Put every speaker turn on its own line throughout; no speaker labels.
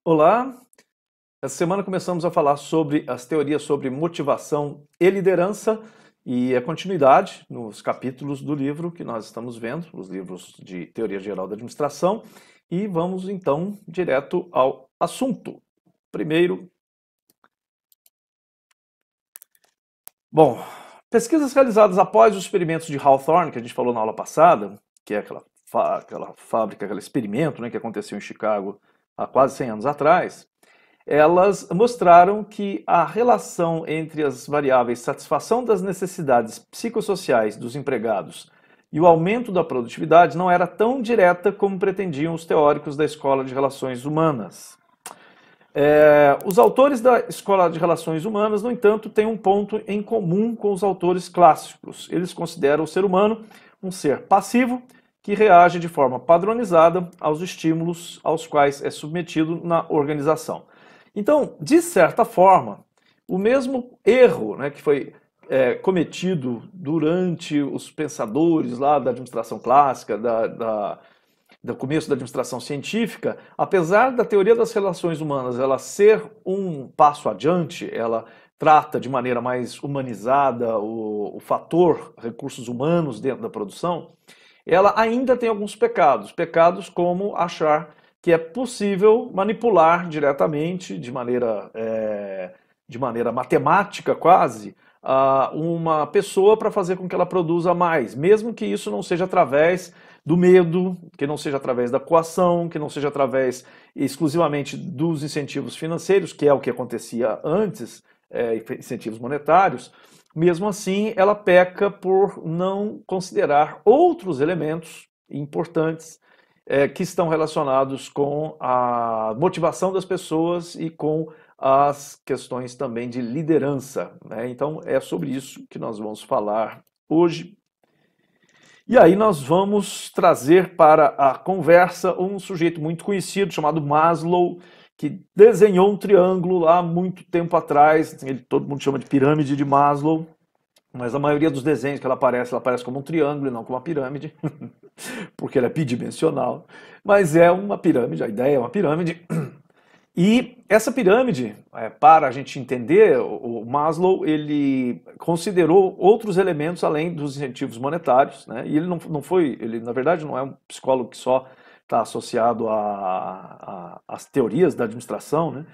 Olá, essa semana começamos a falar sobre as teorias sobre motivação e liderança e a continuidade nos capítulos do livro que nós estamos vendo, os livros de Teoria Geral da Administração, e vamos então direto ao assunto. Primeiro, bom, pesquisas realizadas após os experimentos de Hawthorne, que a gente falou na aula passada, que é aquela fábrica, aquele experimento, né, que aconteceu em Chicago há quase 100 anos atrás, elas mostraram que a relação entre as variáveis satisfação das necessidades psicossociais dos empregados e o aumento da produtividade não era tão direta como pretendiam os teóricos da Escola de Relações Humanas. Os autores da Escola de Relações Humanas, no entanto, têm um ponto em comum com os autores clássicos. Eles consideram o ser humano um ser passivo que reage de forma padronizada aos estímulos aos quais é submetido na organização. Então, de certa forma, o mesmo erro, né, que foi cometido durante os pensadores lá da administração clássica, do começo da administração científica, apesar da teoria das relações humanas ela ser um passo adiante, ela trata de maneira mais humanizada o fator recursos humanos dentro da produção, ela ainda tem alguns pecados. Pecados como achar que é possível manipular diretamente, de maneira matemática quase, uma pessoa para fazer com que ela produza mais, mesmo que isso não seja através do medo, que não seja através da coação, que não seja através exclusivamente dos incentivos financeiros, que é o que acontecia antes, incentivos monetários. Mesmo assim, ela peca por não considerar outros elementos importantes que estão relacionados com a motivação das pessoas e com as questões também de liderança, né? Então é sobre isso que nós vamos falar hoje. E aí nós vamos trazer para a conversa um sujeito muito conhecido chamado Maslow, que desenhou um triângulo lá há muito tempo atrás. Todo mundo chama de pirâmide de Maslow, mas a maioria dos desenhos que ela aparece como um triângulo e não como uma pirâmide, porque ela é bidimensional. Mas é uma pirâmide, a ideia é uma pirâmide. E essa pirâmide, para a gente entender, o Maslow ele considerou outros elementos além dos incentivos monetários, né? E ele não foi, ele na verdade não é um psicólogo que só está associado às teorias da administração, né?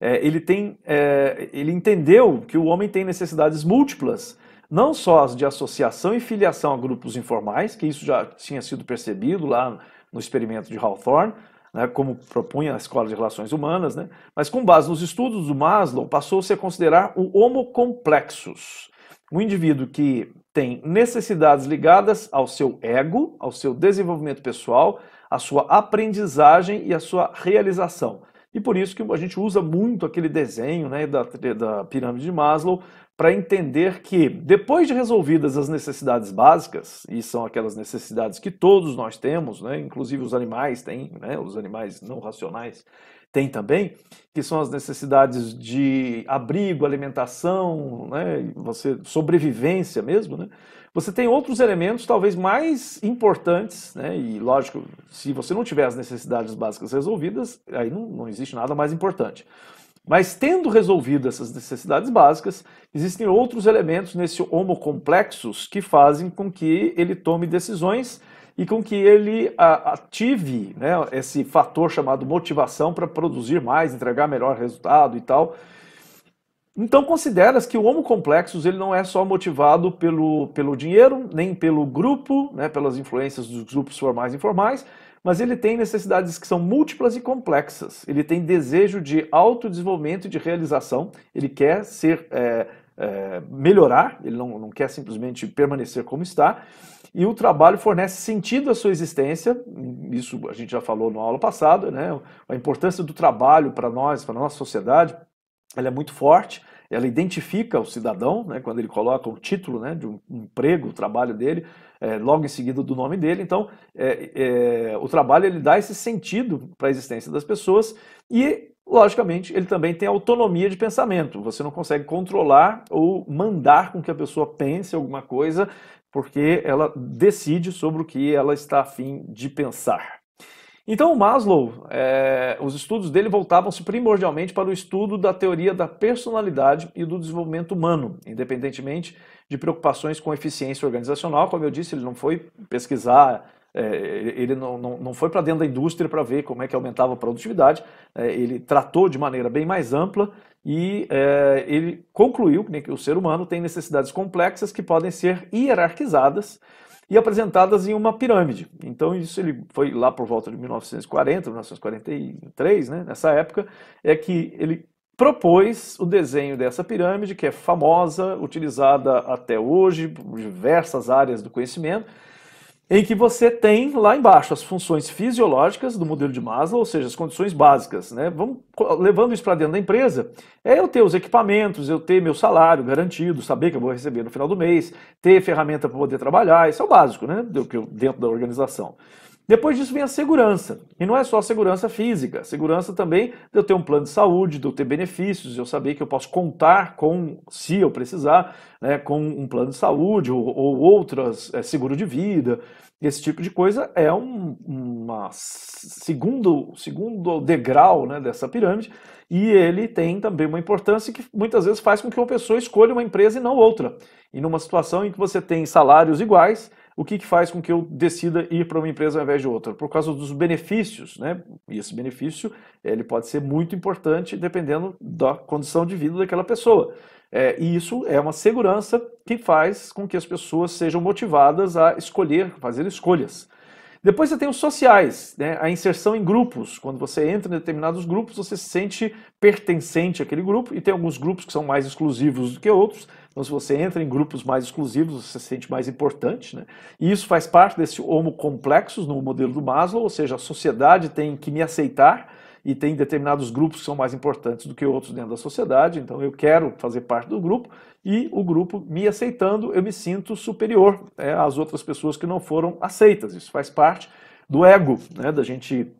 Ele entendeu que o homem tem necessidades múltiplas, não só as de associação e filiação a grupos informais, que isso já tinha sido percebido lá no experimento de Hawthorne, né, como propunha a Escola de Relações Humanas, né, mas com base nos estudos do Maslow, passou-se a considerar o homo complexus, um indivíduo que tem necessidades ligadas ao seu ego, ao seu desenvolvimento pessoal, à sua aprendizagem e à sua realização. E por isso que a gente usa muito aquele desenho, né, da pirâmide de Maslow, para entender que, depois de resolvidas as necessidades básicas, e são aquelas necessidades que todos nós temos, né, inclusive os animais têm, né, os animais não racionais têm também, que são as necessidades de abrigo, alimentação, né, sobrevivência mesmo, né, você tem outros elementos talvez mais importantes, né, e lógico, se você não tiver as necessidades básicas resolvidas, aí não existe nada mais importante. Mas tendo resolvido essas necessidades básicas, existem outros elementos nesse homo complexus que fazem com que ele tome decisões e com que ele ative, né, esse fator chamado motivação para produzir mais, entregar melhor resultado e tal. Então consideras que o homo complexus ele não é só motivado pelo dinheiro, nem pelo grupo, né, pelas influências dos grupos formais e informais, mas ele tem necessidades que são múltiplas e complexas. Ele tem desejo de autodesenvolvimento e de realização, ele quer melhorar, ele não quer simplesmente permanecer como está, e o trabalho fornece sentido à sua existência, isso a gente já falou na aula passada, né, a importância do trabalho para nós, para a nossa sociedade, ela é muito forte, ela identifica o cidadão, né, quando ele coloca o título, né, de um emprego, o trabalho dele, logo em seguida do nome dele. Então, o trabalho ele dá esse sentido para a existência das pessoas e, logicamente, ele também tem autonomia de pensamento. Você não consegue controlar ou mandar com que a pessoa pense alguma coisa, porque ela decide sobre o que ela está a fim de pensar. Então, o Maslow, os estudos dele voltavam-se primordialmente para o estudo da teoria da personalidade e do desenvolvimento humano, independentemente de preocupações com eficiência organizacional. Como eu disse, ele não foi pesquisar, ele não foi para dentro da indústria para ver como é que aumentava a produtividade, ele tratou de maneira bem mais ampla e ele concluiu que o ser humano tem necessidades complexas que podem ser hierarquizadas e apresentadas em uma pirâmide. Então isso ele foi lá por volta de 1940, 1943, né, nessa época, é que ele propôs o desenho dessa pirâmide, que é famosa, utilizada até hoje por diversas áreas do conhecimento, em que você tem lá embaixo as funções fisiológicas do modelo de Maslow, ou seja, as condições básicas, né? Vamos levando isso para dentro da empresa, eu ter os equipamentos, eu ter meu salário garantido, saber que eu vou receber no final do mês, ter ferramenta para poder trabalhar, isso é o básico, né? Dentro da organização. Depois disso vem a segurança, e não é só a segurança física, a segurança também de eu ter um plano de saúde, de eu ter benefícios, de eu saber que eu posso contar com, se eu precisar, né, com um plano de saúde ou outras, seguro de vida, esse tipo de coisa é uma segundo degrau, né, dessa pirâmide, e ele tem também uma importância que muitas vezes faz com que uma pessoa escolha uma empresa e não outra. E numa situação em que você tem salários iguais, o que faz com que eu decida ir para uma empresa ao invés de outra? Por causa dos benefícios, né? E esse benefício ele pode ser muito importante dependendo da condição de vida daquela pessoa. E isso é uma segurança que faz com que as pessoas sejam motivadas a escolher, fazer escolhas. Depois você tem os sociais, né? A inserção em grupos. Quando você entra em determinados grupos, você se sente pertencente àquele grupo, e tem alguns grupos que são mais exclusivos do que outros. Então, se você entra em grupos mais exclusivos, você se sente mais importante, né? E isso faz parte desse homo complexus no modelo do Maslow, ou seja, a sociedade tem que me aceitar, e tem determinados grupos que são mais importantes do que outros dentro da sociedade, então eu quero fazer parte do grupo, e o grupo me aceitando, eu me sinto superior, às outras pessoas que não foram aceitas. Isso faz parte do ego, né, da gente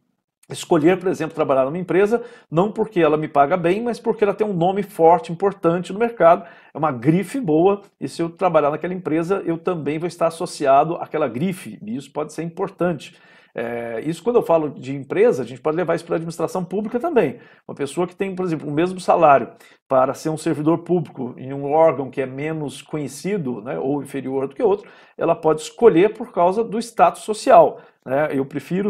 escolher, por exemplo, trabalhar numa empresa, não porque ela me paga bem, mas porque ela tem um nome forte, importante no mercado, é uma grife boa, e se eu trabalhar naquela empresa, eu também vou estar associado àquela grife, e isso pode ser importante. Isso, quando eu falo de empresa, a gente pode levar isso para a administração pública também. Uma pessoa que tem, por exemplo, o mesmo salário para ser um servidor público em um órgão que é menos conhecido, né, ou inferior do que outro, ela pode escolher por causa do status social, né? Eu prefiro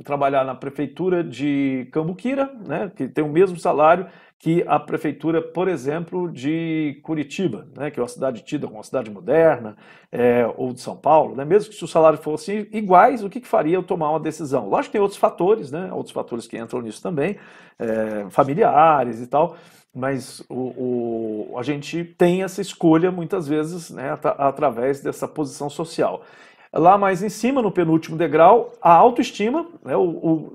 trabalhar na prefeitura de Cambuquira, né, que tem o mesmo salário que a prefeitura, por exemplo, de Curitiba, né, que é uma cidade tida como uma cidade moderna, ou de São Paulo, né, mesmo que se o salário fosse iguais, o que faria eu tomar uma decisão? Lógico que tem outros fatores, né, outros fatores que entram nisso também, familiares e tal, mas a gente tem essa escolha muitas vezes, né, através dessa posição social. Lá mais em cima, no penúltimo degrau, a autoestima, né,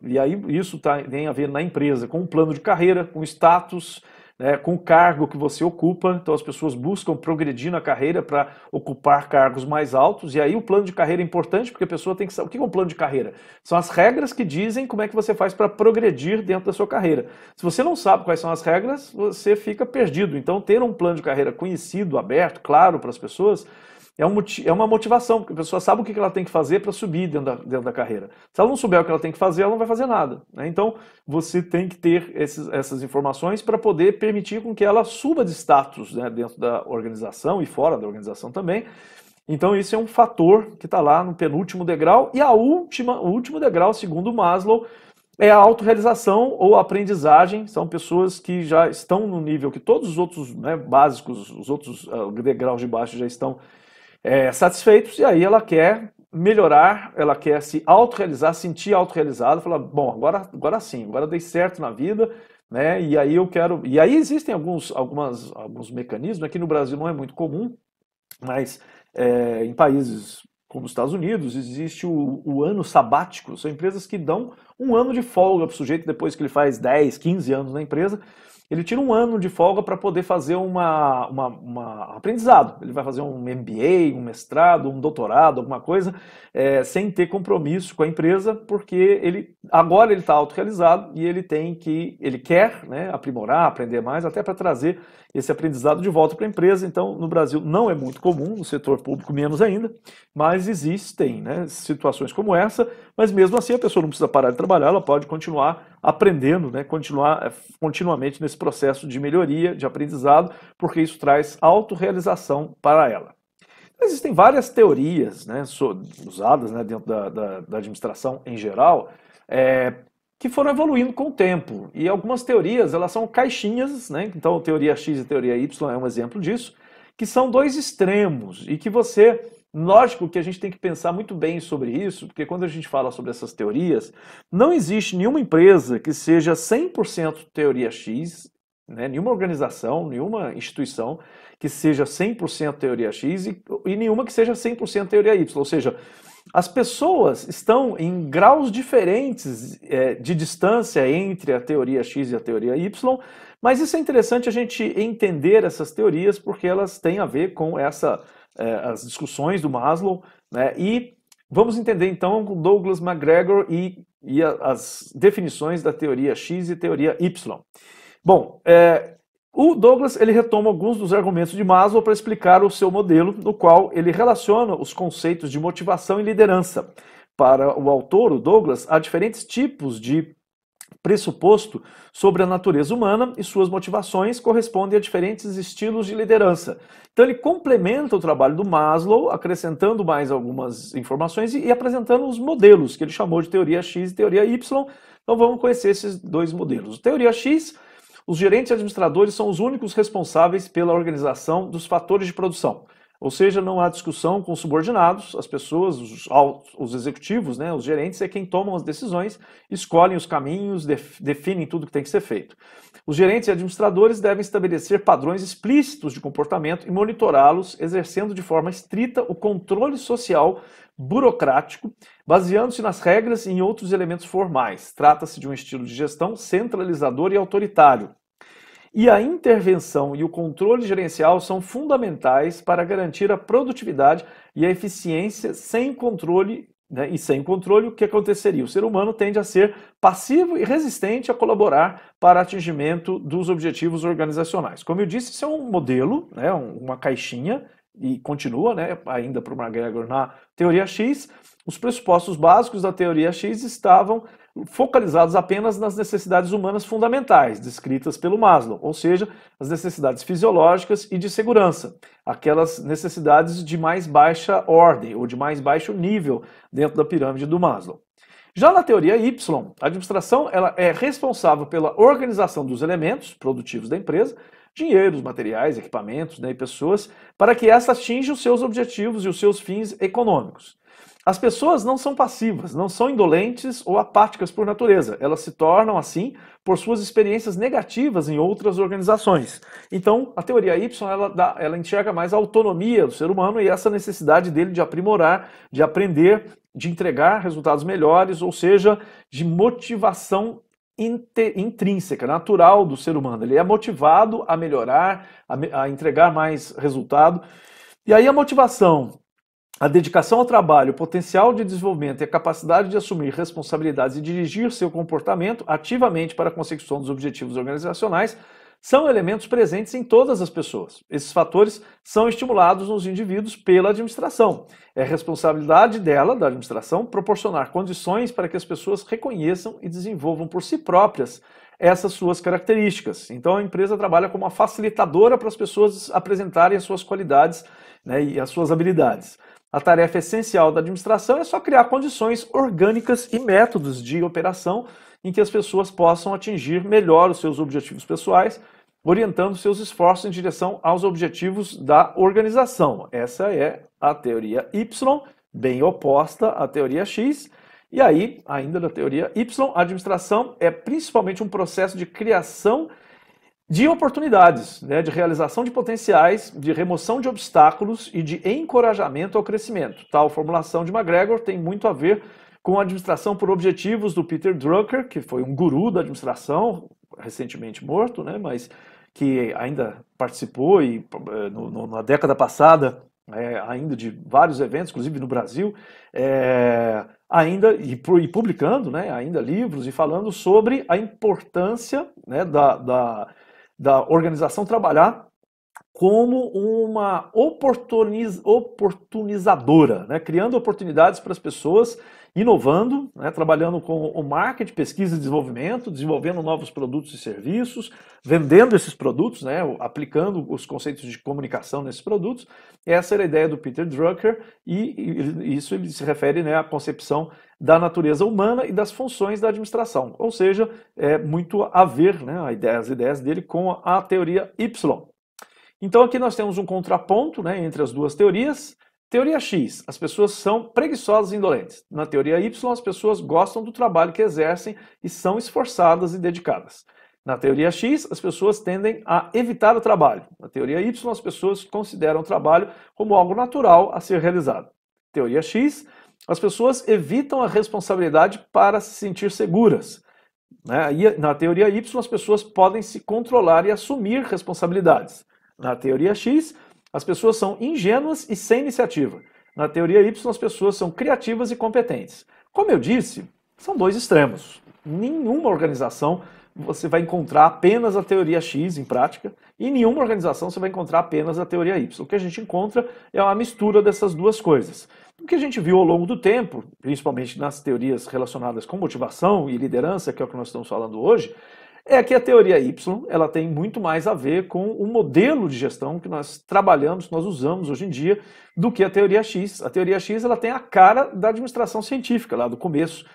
e aí isso tem a ver na empresa com o plano de carreira, com o status, né, com o cargo que você ocupa. Então as pessoas buscam progredir na carreira para ocupar cargos mais altos, e aí o plano de carreira é importante porque a pessoa tem que saber. O que é um plano de carreira? São as regras que dizem como é que você faz para progredir dentro da sua carreira. Se você não sabe quais são as regras, você fica perdido. Então ter um plano de carreira conhecido, aberto, claro para as pessoas, é uma motivação, porque a pessoa sabe o que ela tem que fazer para subir dentro da carreira. Se ela não souber o que ela tem que fazer, ela não vai fazer nada, né? Então, você tem que ter essas informações para poder permitir com que ela suba de status, né, dentro da organização e fora da organização também. Então, isso é um fator que está lá no penúltimo degrau. E o último degrau, segundo Maslow, é a autorrealização ou aprendizagem. São pessoas que já estão no nível que todos os outros, né, básicos, os outros degraus de baixo já estão satisfeitos, e aí ela quer melhorar, ela quer se autorrealizar, sentir autorrealizada, falar, bom, agora sim, agora dei certo na vida, né? E aí eu quero. E aí existem alguns mecanismos, aqui no Brasil não é muito comum, mas em países como os Estados Unidos existe o ano sabático. São empresas que dão um ano de folga para o sujeito depois que ele faz 10, 15 anos na empresa. ele tira um ano de folga para poder fazer um aprendizado. Ele vai fazer um MBA, um mestrado, um doutorado, alguma coisa, sem ter compromisso com a empresa, porque agora ele está autorrealizado e ele quer, né, aprimorar, aprender mais, até para trazer esse aprendizado de volta para a empresa. Então, no Brasil não é muito comum, no setor público menos ainda, mas existem, né, situações como essa, mas mesmo assim a pessoa não precisa parar de trabalhar, ela pode continuar aprendendo, né, continuar continuamente nesse processo de melhoria, de aprendizado, porque isso traz autorrealização para ela. Existem várias teorias, né, usadas, né, dentro da administração em geral, que foram evoluindo com o tempo. E algumas teorias, elas são caixinhas, né? Então, teoria X e teoria Y é um exemplo disso, que são dois extremos e que lógico que a gente tem que pensar muito bem sobre isso, porque quando a gente fala sobre essas teorias, não existe nenhuma empresa que seja 100% teoria X, né? Nenhuma organização, nenhuma instituição que seja 100% teoria X e nenhuma que seja 100% teoria Y, ou seja, as pessoas estão em graus diferentes de distância entre a teoria X e a teoria Y, mas isso é interessante a gente entender essas teorias porque elas têm a ver com as discussões do Maslow, né? E vamos entender então com Douglas McGregor e as definições da teoria X e teoria Y. Bom, o Douglas ele retoma alguns dos argumentos de Maslow para explicar o seu modelo, no qual ele relaciona os conceitos de motivação e liderança. Para o autor, o Douglas, há diferentes tipos de pressuposto sobre a natureza humana e suas motivações correspondem a diferentes estilos de liderança. Então ele complementa o trabalho do Maslow, acrescentando mais algumas informações e apresentando os modelos, que ele chamou de teoria X e teoria Y. Então vamos conhecer esses dois modelos. Teoria X: os gerentes e administradores são os únicos responsáveis pela organização dos fatores de produção. Ou seja, não há discussão com os subordinados, as pessoas, os executivos, né, os gerentes é quem tomam as decisões, escolhem os caminhos, definem tudo que tem que ser feito. Os gerentes e administradores devem estabelecer padrões explícitos de comportamento e monitorá-los, exercendo de forma estrita o controle social burocrático, baseando-se nas regras e em outros elementos formais. Trata-se de um estilo de gestão centralizador e autoritário. E a intervenção e o controle gerencial são fundamentais para garantir a produtividade e a eficiência sem controle, né? E sem controle, o que aconteceria? O ser humano tende a ser passivo e resistente a colaborar para atingimento dos objetivos organizacionais. Como eu disse, isso é um modelo, né? Uma caixinha, e continua, né, ainda para o McGregor na teoria X. Os pressupostos básicos da teoria X estavam focalizados apenas nas necessidades humanas fundamentais, descritas pelo Maslow, ou seja, as necessidades fisiológicas e de segurança, aquelas necessidades de mais baixa ordem ou de mais baixo nível dentro da pirâmide do Maslow. Já na teoria Y, a administração ela é responsável pela organização dos elementos produtivos da empresa, dinheiros, materiais, equipamentos, né, e pessoas, para que essa atinja os seus objetivos e os seus fins econômicos. As pessoas não são passivas, não são indolentes ou apáticas por natureza. Elas se tornam assim por suas experiências negativas em outras organizações. Então, a teoria Y ela enxerga mais a autonomia do ser humano e essa necessidade dele de aprimorar, de aprender, de entregar resultados melhores, ou seja, de motivação intrínseca, natural do ser humano. Ele é motivado a melhorar, a entregar mais resultado. E aí a motivação, a dedicação ao trabalho, o potencial de desenvolvimento e a capacidade de assumir responsabilidades e dirigir seu comportamento ativamente para a consecução dos objetivos organizacionais são elementos presentes em todas as pessoas. Esses fatores são estimulados nos indivíduos pela administração. É responsabilidade da administração, proporcionar condições para que as pessoas reconheçam e desenvolvam por si próprias essas suas características. Então a empresa trabalha como uma facilitadora para as pessoas apresentarem as suas qualidades, né, e as suas habilidades. A tarefa essencial da administração é só criar condições orgânicas e métodos de operação em que as pessoas possam atingir melhor os seus objetivos pessoais, orientando seus esforços em direção aos objetivos da organização. Essa é a teoria Y, bem oposta à teoria X. E aí, ainda da teoria Y, a administração é principalmente um processo de criação de oportunidades, né, de realização de potenciais, de remoção de obstáculos e de encorajamento ao crescimento. Tal formulação de McGregor tem muito a ver com a administração por objetivos do Peter Drucker, que foi um guru da administração, recentemente morto, né, mas que ainda participou e na década passada ainda de vários eventos, inclusive no Brasil, ainda e publicando, né, ainda livros e falando sobre a importância, né, da organização trabalhar como uma oportunizadora, né, criando oportunidades para as pessoas, inovando, né, trabalhando com o marketing, pesquisa e desenvolvimento, desenvolvendo novos produtos e serviços, vendendo esses produtos, né, aplicando os conceitos de comunicação nesses produtos. Essa era a ideia do Peter Drucker e isso ele se refere, né, à concepção da natureza humana e das funções da administração, ou seja, é muito a ver, né, as ideias dele com a teoria Y. Então aqui nós temos um contraponto, né, entre as duas teorias. Teoria X, as pessoas são preguiçosas e indolentes. Na teoria Y, as pessoas gostam do trabalho que exercem e são esforçadas e dedicadas. Na teoria X, as pessoas tendem a evitar o trabalho. Na teoria Y, as pessoas consideram o trabalho como algo natural a ser realizado. Teoria X, as pessoas evitam a responsabilidade para se sentir seguras. E na teoria Y, as pessoas podem se controlar e assumir responsabilidades. Na teoria X, as pessoas são ingênuas e sem iniciativa. Na teoria Y, as pessoas são criativas e competentes. Como eu disse, são dois extremos. Nenhuma organização você vai encontrar apenas a teoria X em prática e em nenhuma organização você vai encontrar apenas a teoria Y. O que a gente encontra é uma mistura dessas duas coisas. O que a gente viu ao longo do tempo, principalmente nas teorias relacionadas com motivação e liderança, que é o que nós estamos falando hoje, é que a teoria Y ela tem muito mais a ver com o modelo de gestão que nós trabalhamos, que nós usamos hoje em dia, do que a teoria X. A teoria X ela tem a cara da administração científica, lá do começo,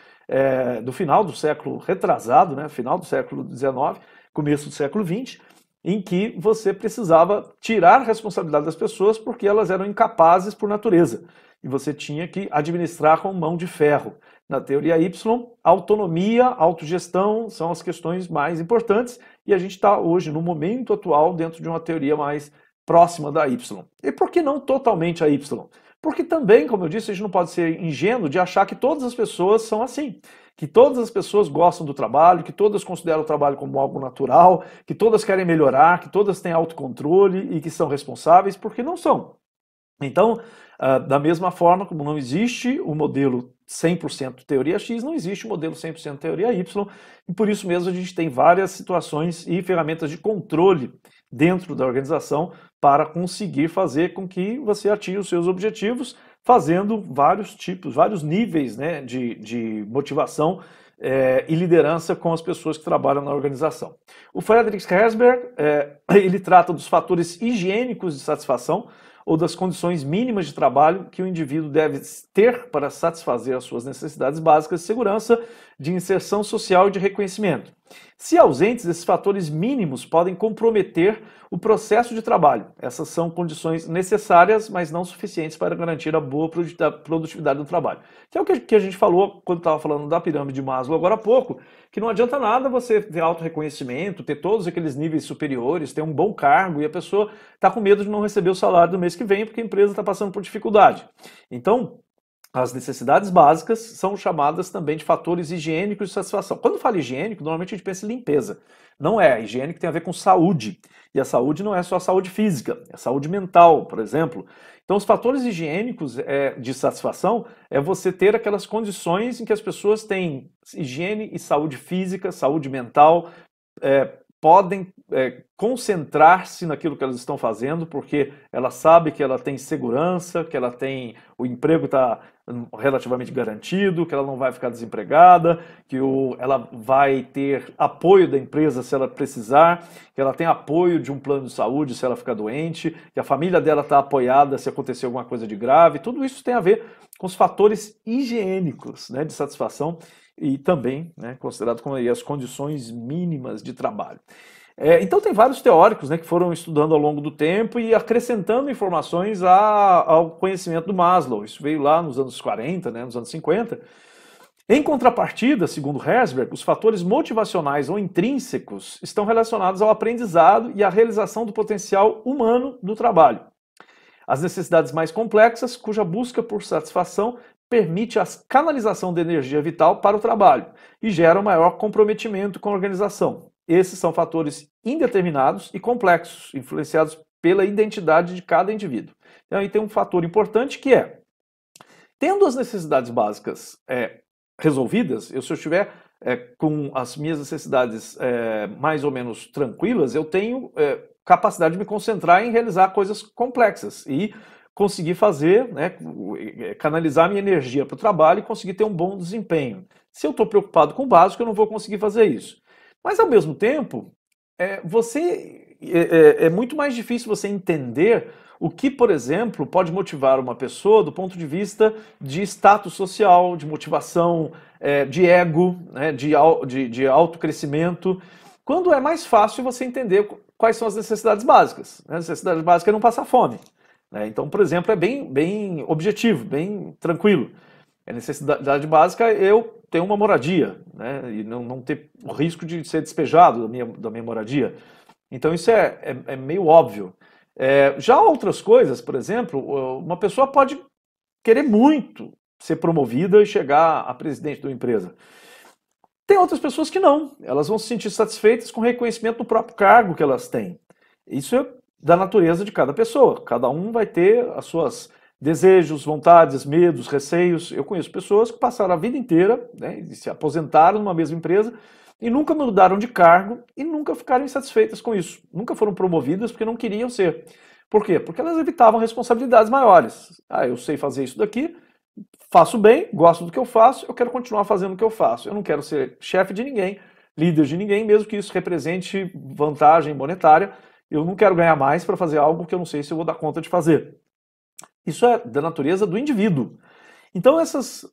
do final do século retrasado, né, final do século XIX, começo do século XX, em que você precisava tirar a responsabilidade das pessoas porque elas eram incapazes por natureza. E você tinha que administrar com mão de ferro. Na teoria Y, autonomia, autogestão são as questões mais importantes e a gente está hoje, no momento atual, dentro de uma teoria mais próxima da Y. E por que não totalmente a Y? Porque também, como eu disse, a gente não pode ser ingênuo de achar que todas as pessoas são assim. Que todas as pessoas gostam do trabalho, que todas consideram o trabalho como algo natural, que todas querem melhorar, que todas têm autocontrole e que são responsáveis, porque não são. Então, da mesma forma como não existe o modelo 100% teoria X, não existe o modelo 100% teoria Y, e por isso mesmo a gente tem várias situações e ferramentas de controle dentro da organização para conseguir fazer com que você atinja os seus objetivos, fazendo vários tipos, vários níveis, né, de motivação e liderança com as pessoas que trabalham na organização. O Frederick Herzberg, ele trata dos fatores higiênicos de satisfação, ou das condições mínimas de trabalho que o indivíduo deve ter para satisfazer as suas necessidades básicas de segurança, de inserção social e de reconhecimento. Se ausentes, esses fatores mínimos podem comprometer o processo de trabalho. Essas são condições necessárias, mas não suficientes para garantir a boa produtividade do trabalho. Que é o que a gente falou quando estava falando da pirâmide de Maslow agora há pouco, que não adianta nada você ter auto-reconhecimento, ter todos aqueles níveis superiores, ter um bom cargo e a pessoa está com medo de não receber o salário do mês que vem porque a empresa está passando por dificuldade. Então, as necessidades básicas são chamadas também de fatores higiênicos de satisfação. Quando fala higiênico, normalmente a gente pensa em limpeza. Não é. Higiênico tem a ver com saúde. E a saúde não é só a saúde física, é a saúde mental, por exemplo. Então, os fatores higiênicos de satisfação é você ter aquelas condições em que as pessoas têm higiene e saúde física, saúde mental, podem concentrar-se naquilo que elas estão fazendo, porque ela sabe que ela tem segurança, que ela tem, o emprego está relativamente garantido, que ela não vai ficar desempregada, que ela vai ter apoio da empresa se ela precisar, que ela tem apoio de um plano de saúde se ela ficar doente, que a família dela está apoiada se acontecer alguma coisa de grave. Tudo isso tem a ver com os fatores higiênicos, né, de satisfação e também, né, considerado como as condições mínimas de trabalho. Então tem vários teóricos, né, que foram estudando ao longo do tempo e acrescentando informações ao conhecimento do Maslow. Isso veio lá nos anos 40, né, nos anos 50. Em contrapartida, segundo Herzberg, os fatores motivacionais ou intrínsecos estão relacionados ao aprendizado e à realização do potencial humano do trabalho. As necessidades mais complexas, cuja busca por satisfação permite a canalização da energia vital para o trabalho e gera um maior comprometimento com a organização. esses são fatores indeterminados e complexos, influenciados pela identidade de cada indivíduo. Então, aí tem um fator importante que é, tendo as necessidades básicas resolvidas, se eu estiver com as minhas necessidades mais ou menos tranquilas, eu tenho capacidade de me concentrar em realizar coisas complexas e conseguir fazer, né, canalizar minha energia para o trabalho e conseguir ter um bom desempenho. Se eu estou preocupado com o básico, eu não vou conseguir fazer isso. Mas, ao mesmo tempo, é muito mais difícil você entender o que, por exemplo, pode motivar uma pessoa do ponto de vista de status social, de motivação, de ego, né, de autocrescimento, quando é mais fácil você entender quais são as necessidades básicas. A necessidade básica é não passar fome. Então, por exemplo, é bem objetivo, bem tranquilo. A necessidade básica é eu ter uma moradia, né, e não ter o risco de ser despejado da minha moradia. Então isso é meio óbvio. Já outras coisas, por exemplo, uma pessoa pode querer muito ser promovida e chegar a presidente de uma empresa. Tem outras pessoas que não. Elas vão se sentir satisfeitas com o reconhecimento do próprio cargo que elas têm. Isso é da natureza de cada pessoa. Cada um vai ter as suas desejos, vontades, medos, receios. Eu conheço pessoas que passaram a vida inteira, né, e se aposentaram numa mesma empresa e nunca mudaram de cargo e nunca ficaram insatisfeitas com isso. Nunca foram promovidas porque não queriam ser. Por quê? Porque elas evitavam responsabilidades maiores. Eu sei fazer isso daqui, faço bem, gosto do que eu faço, eu quero continuar fazendo o que eu faço. Eu não quero ser chefe de ninguém, líder de ninguém, mesmo que isso represente vantagem monetária. Eu não quero ganhar mais para fazer algo que eu não sei se eu vou dar conta de fazer. Isso é da natureza do indivíduo. Então, esses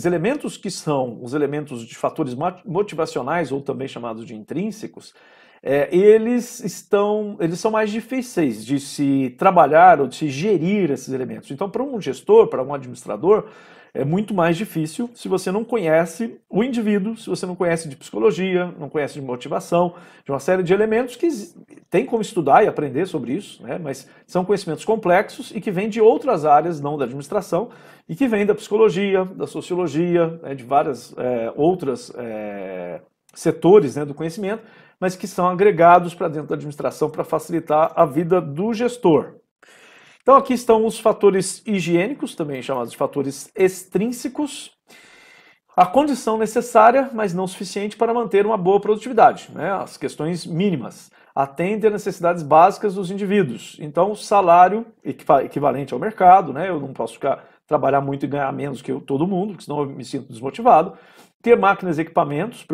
elementos que são os elementos de fatores motivacionais, ou também chamados de intrínsecos, eles são mais difíceis de se trabalhar ou de se gerir esses elementos. Então, para um gestor, para um administrador, é muito mais difícil se você não conhece o indivíduo, se você não conhece de psicologia, não conhece de motivação, de uma série de elementos que tem como estudar e aprender sobre isso, né? Mas são conhecimentos complexos e que vêm de outras áreas, não da administração, e que vêm da psicologia, da sociologia, de várias outras setores, né, do conhecimento, mas que são agregados para dentro da administração para facilitar a vida do gestor. Então aqui estão os fatores higiênicos, também chamados de fatores extrínsecos, a condição necessária, mas não suficiente para manter uma boa produtividade, né? As questões mínimas, atendem às necessidades básicas dos indivíduos. Então, salário equivalente ao mercado, né? Eu não posso trabalhar muito e ganhar menos que todo mundo, porque senão eu me sinto desmotivado. Ter máquinas e equipamentos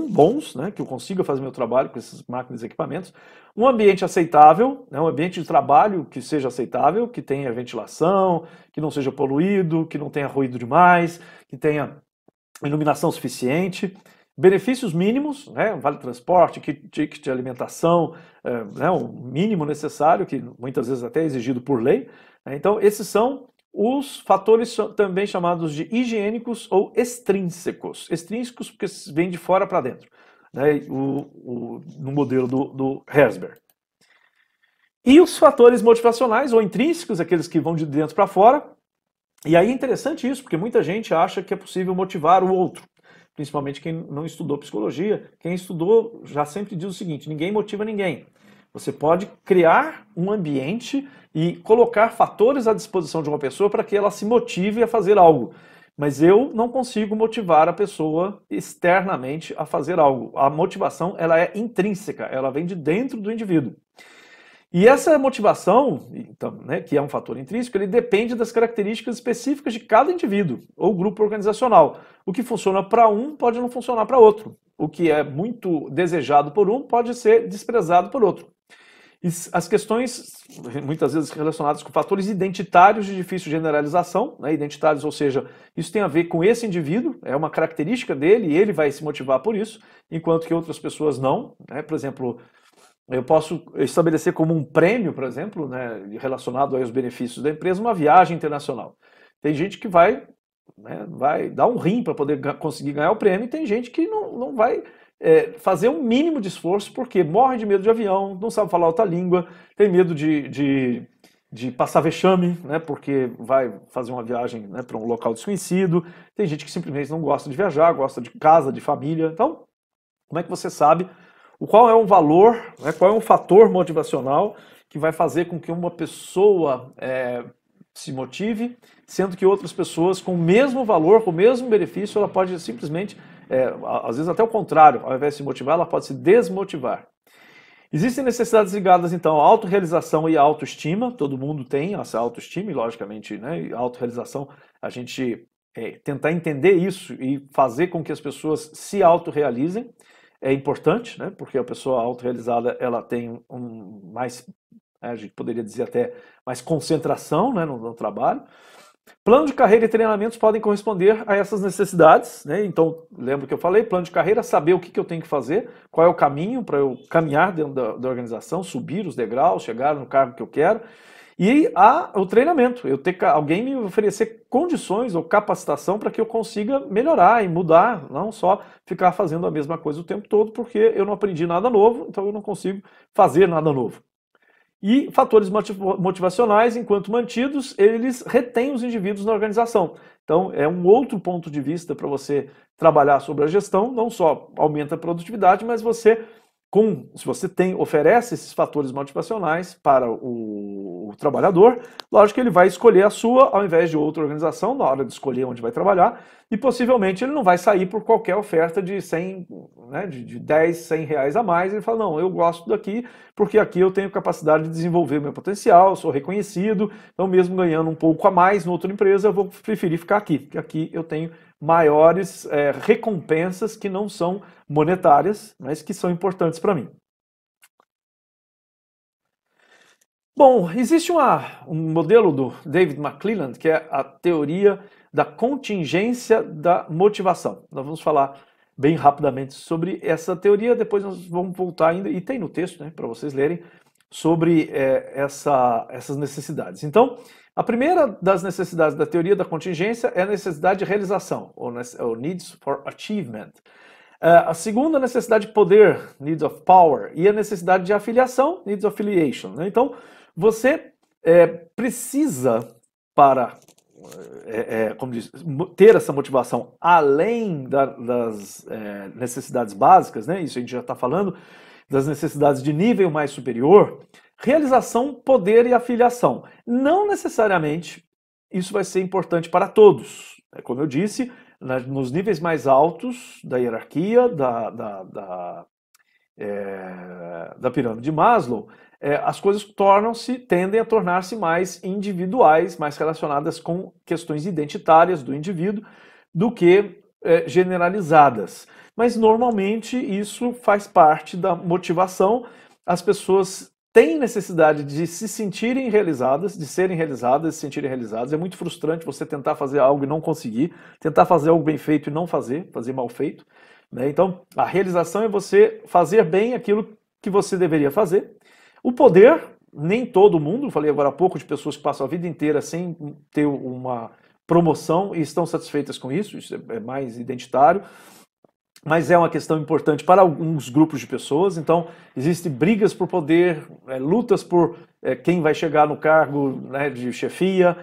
bons, né, que eu consiga fazer meu trabalho com essas máquinas e equipamentos. Um ambiente aceitável, né, um ambiente de trabalho que seja aceitável, que tenha ventilação, que não seja poluído, que não tenha ruído demais, que tenha iluminação suficiente. Benefícios mínimos, né, vale transporte, ticket de alimentação, né, o mínimo necessário, que muitas vezes até é exigido por lei. Então, esses são os fatores também chamados de higiênicos ou extrínsecos. Extrínsecos porque vêm de fora para dentro, né, no modelo do Herzberg. E os fatores motivacionais ou intrínsecos, aqueles que vão de dentro para fora. E aí é interessante isso, porque muita gente acha que é possível motivar o outro, principalmente quem não estudou psicologia. Quem estudou já sempre diz o seguinte: ninguém motiva ninguém. Você pode criar um ambiente e colocar fatores à disposição de uma pessoa para que ela se motive a fazer algo. Mas eu não consigo motivar a pessoa externamente a fazer algo. A motivação, ela é intrínseca, ela vem de dentro do indivíduo. E essa motivação, então, né, que é um fator intrínseco, ele depende das características específicas de cada indivíduo ou grupo organizacional. O que funciona para um pode não funcionar para outro. O que é muito desejado por um pode ser desprezado por outro. E as questões, muitas vezes relacionadas com fatores identitários de difícil generalização, né, identitários, ou seja, isso tem a ver com esse indivíduo, é uma característica dele e ele vai se motivar por isso, enquanto que outras pessoas não, né? Por exemplo, eu posso estabelecer como um prêmio, por exemplo, né, relacionado aos benefícios da empresa, uma viagem internacional. Tem gente que vai dar um rim para poder conseguir ganhar o prêmio, e tem gente que não vai fazer um mínimo de esforço, porque morre de medo de avião, não sabe falar outra língua, tem medo de passar vexame, né, porque vai fazer uma viagem, né, para um local desconhecido. Tem gente que simplesmente não gosta de viajar, gosta de casa, de família. Então, Como é que você sabe qual é um valor, né, qual é um fator motivacional que vai fazer com que uma pessoa se motive, sendo que outras pessoas com o mesmo valor, com o mesmo benefício, ela pode simplesmente, às vezes até o contrário, ao invés de se motivar, ela pode se desmotivar. Existem necessidades ligadas, então, à autorrealização e à autoestima. Todo mundo tem essa autoestima e, logicamente, né, a autorrealização, a gente tentar entender isso e fazer com que as pessoas se autorrealizem é importante, né, porque a pessoa autorrealizada, ela tem mais, a gente poderia dizer até, mais concentração, né, no trabalho. Plano de carreira e treinamentos podem corresponder a essas necessidades, né? Então, lembra que eu falei, plano de carreira, saber o que eu tenho que fazer, qual é o caminho para eu caminhar dentro da organização, subir os degraus, chegar no cargo que eu quero. E o treinamento, eu ter alguém me oferecer condições ou capacitação para que eu consiga melhorar e mudar, não só ficar fazendo a mesma coisa o tempo todo, porque eu não aprendi nada novo, então eu não consigo fazer nada novo. E fatores motivacionais, enquanto mantidos, eles retêm os indivíduos na organização. Então, é um outro ponto de vista para você trabalhar sobre a gestão, não só aumenta a produtividade, mas você, se você oferece esses fatores motivacionais para o trabalhador, lógico que ele vai escolher a sua ao invés de outra organização na hora de escolher onde vai trabalhar, e possivelmente ele não vai sair por qualquer oferta de 100, né, de 10, 100 reais a mais. Ele fala, não, eu gosto daqui porque aqui eu tenho capacidade de desenvolver meu potencial, sou reconhecido, então mesmo ganhando um pouco a mais em outra empresa, eu vou preferir ficar aqui, porque aqui eu tenho maiores recompensas que não são monetárias, mas que são importantes para mim. Bom, existe um modelo do David McClelland, que é a teoria da contingência da motivação. Nós vamos falar bem rapidamente sobre essa teoria, depois nós vamos voltar ainda, e tem no texto, né, para vocês lerem, sobre essas necessidades. Então, a primeira das necessidades da teoria da contingência é a necessidade de realização, ou needs for achievement. A segunda necessidade de poder, needs of power, e a necessidade de afiliação, needs of affiliation. Né? Então, você precisa, para como diz, ter essa motivação além das necessidades básicas, né? Isso a gente já está falando, das necessidades de nível mais superior, realização, poder e afiliação. Não necessariamente isso vai ser importante para todos. Como eu disse, nos níveis mais altos da hierarquia, da pirâmide de Maslow, as coisas tendem a tornar-se mais individuais, mais relacionadas com questões identitárias do indivíduo, do que generalizadas. Mas normalmente isso faz parte da motivação. As pessoas têm necessidade de se sentirem realizadas, de serem realizadas, de se sentirem realizadas. É muito frustrante você tentar fazer algo e não conseguir, tentar fazer algo bem feito e não fazer mal feito. Né? Então, a realização é você fazer bem aquilo que você deveria fazer. O poder, nem todo mundo, falei agora há pouco de pessoas que passam a vida inteira sem ter uma promoção e estão satisfeitas com isso é mais identitário, mas é uma questão importante para alguns grupos de pessoas. Então, existem brigas por poder, lutas por quem vai chegar no cargo, né, de chefia.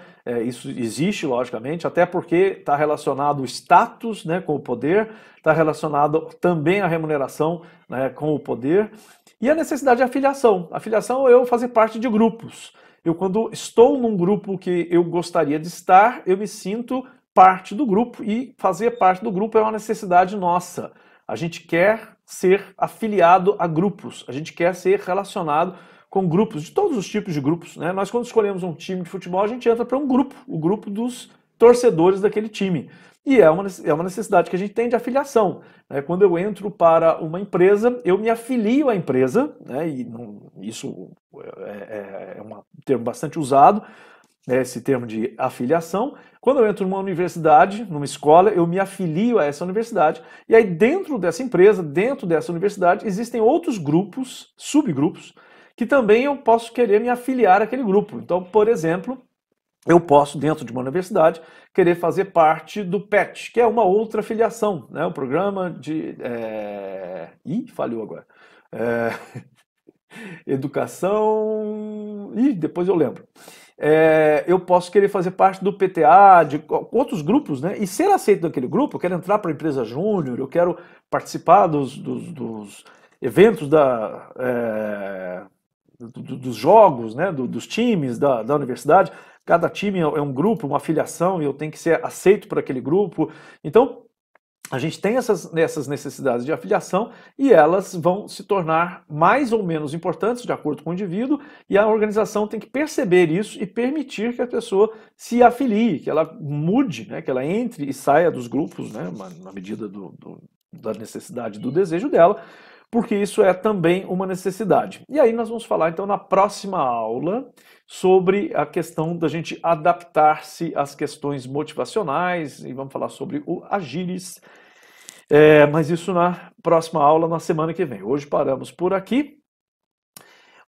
Isso existe, logicamente, até porque está relacionado o status, né, com o poder, está relacionado também a remuneração, né, com o poder, e a necessidade de afiliação. Afiliação é eu fazer parte de grupos. Eu, quando estou num grupo que eu gostaria de estar, eu me sinto parte do grupo, e fazer parte do grupo é uma necessidade nossa. A gente quer ser afiliado a grupos, a gente quer ser relacionado com grupos, de todos os tipos de grupos. Né? Nós, quando escolhemos um time de futebol, a gente entra para um grupo, o grupo dos torcedores daquele time. E é uma necessidade que a gente tem de afiliação. Né? Quando eu entro para uma empresa, eu me afilio à empresa, né? E isso é um termo bastante usado, esse termo de afiliação. Quando eu entro numa universidade, numa escola, eu me afilio a essa universidade, e aí dentro dessa empresa, dentro dessa universidade, existem outros grupos, subgrupos, que também eu posso querer me afiliar àquele grupo. Então, por exemplo, eu posso, dentro de uma universidade, querer fazer parte do PET, que é uma outra filiação, né? O programa de... falhou agora. Educação... depois eu lembro. eu posso querer fazer parte do PTA, de outros grupos, né? E ser aceito daquele grupo, eu quero entrar para a empresa júnior, eu quero participar dos eventos dos jogos, né? Dos times da universidade. Cada time é um grupo, uma filiação, e eu tenho que ser aceito por aquele grupo. Então, a gente tem essas necessidades de afiliação e elas vão se tornar mais ou menos importantes de acordo com o indivíduo, e a organização tem que perceber isso e permitir que a pessoa se afilie, que ela mude, né, que ela entre e saia dos grupos, né, na medida da necessidade, do desejo dela, porque isso é também uma necessidade. E aí nós vamos falar então na próxima aula sobre a questão da gente adaptar-se às questões motivacionais, e vamos falar sobre o Agires, mas isso na próxima aula, na semana que vem. Hoje paramos por aqui.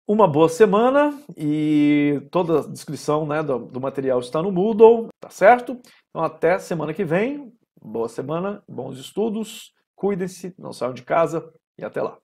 Uma boa semana, e toda a descrição, né, do material está no Moodle, tá certo? Então até semana que vem. Boa semana, bons estudos, cuidem-se, não saiam de casa e até lá.